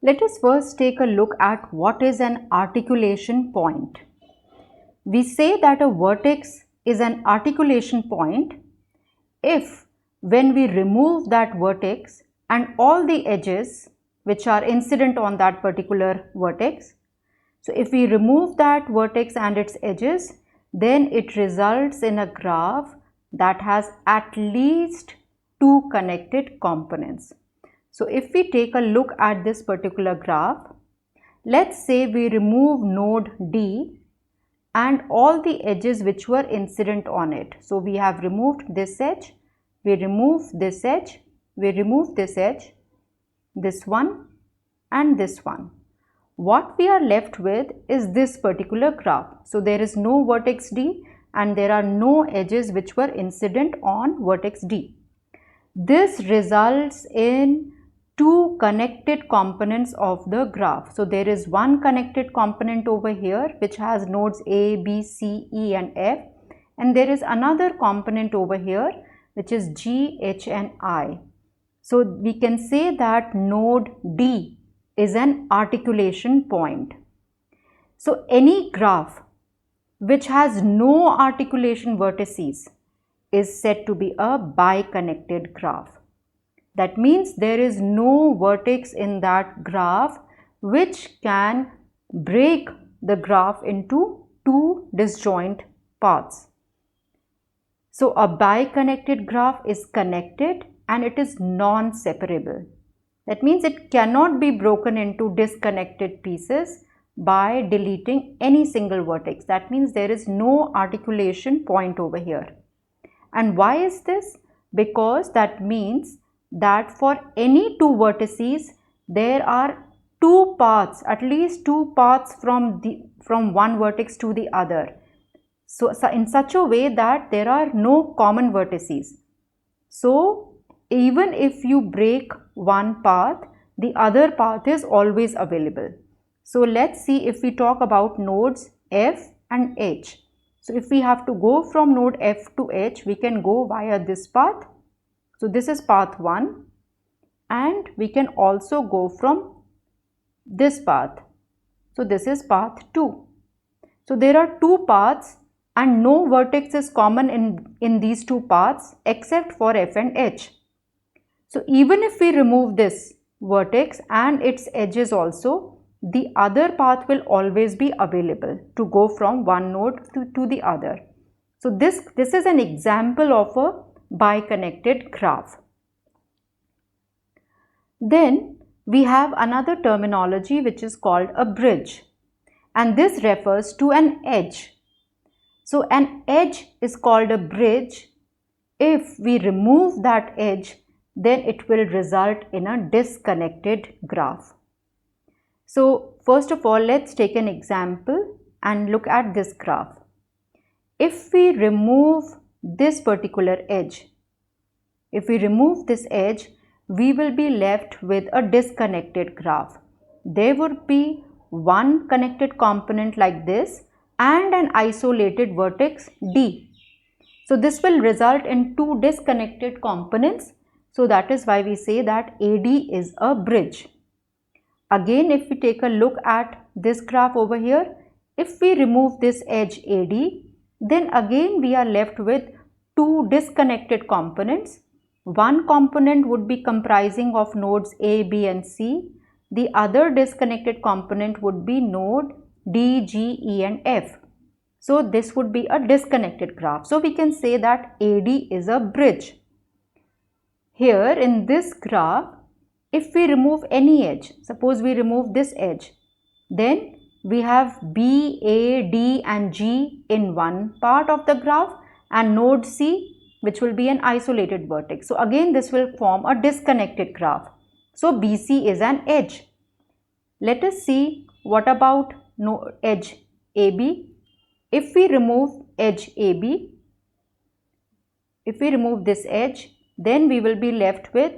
Let us first take a look at what is an articulation point. We say that a vertex is an articulation point if, when we remove that vertex and all the edges which are incident on that particular vertex, so if we remove that vertex and its edges, then it results in a graph that has at least two connected components. So if we take a look at this particular graph, let's say we remove node D and all the edges which were incident on it. So we have removed this edge, we remove this edge, we remove this edge, this one and this one. What we are left with is this particular graph. So there is no vertex D and there are no edges which were incident on vertex D. This results in two connected components of the graph. So there is one connected component over here which has nodes A, B, C, E and F, and there is another component over here which is G, H and I. So we can say that node D is an articulation point. So any graph which has no articulation vertices is said to be a biconnected graph. That means there is no vertex in that graph which can break the graph into two disjoint paths. So a biconnected graph is connected and it is non-separable. That means it cannot be broken into disconnected pieces by deleting any single vertex. That means there is no articulation point over here. And why is this? Because that means that for any two vertices there are two paths, at least two paths from one vertex to the other. So in such a way that there are no common vertices. So even if you break one path, the other path is always available. So let's see if we talk about nodes F and H. So if we have to go from node F to H, we can go via this path. So this is path 1 and we can also go from this path. So this is path 2. So there are two paths and no vertex is common in these two paths except for F and H. So even if we remove this vertex and its edges also, the other path will always be available to go from one node to the other. So this is an example of a biconnected graph. Then we have another terminology which is called a bridge, and this refers to an edge. So an edge is called a bridge. If we remove that edge, then it will result in a disconnected graph. So first of all, let's take an example and look at this graph. If we remove this particular edge, we will be left with a disconnected graph. There would be one connected component like this and an isolated vertex D. So this will result in two disconnected components. So that is why we say that AD is a bridge. Again, if we take a look at this graph over here, if we remove this edge AD, then again we are left with two disconnected components. One component would be comprising of nodes A, B and C. The other disconnected component would be node D, G, E and F. So this would be a disconnected graph. So we can say that AD is a bridge. Here in this graph, if we remove any edge, suppose we remove this edge, then we have B, A, D and G in one part of the graph and node C which will be an isolated vertex. So again this will form a disconnected graph. So BC is an edge. Let us see what about edge AB. If we remove edge AB, if we remove this edge, then we will be left with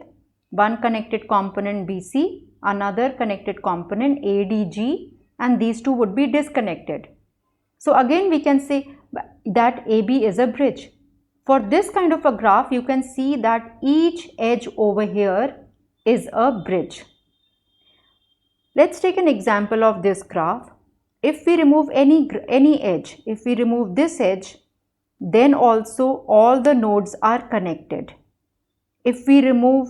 one connected component BC, another connected component ADG, and these two would be disconnected. So again we can say that AB is a bridge. For this kind of a graph, you can see that each edge over here is a bridge. Let's take an example of this graph. If we remove any edge, if we remove this edge, then also all the nodes are connected. If we remove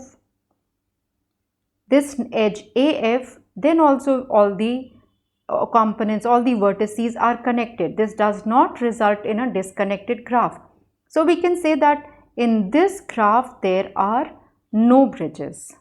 this edge AF, then also all the components, all the vertices are connected. This does not result in a disconnected graph. So we can say that in this graph there are no bridges.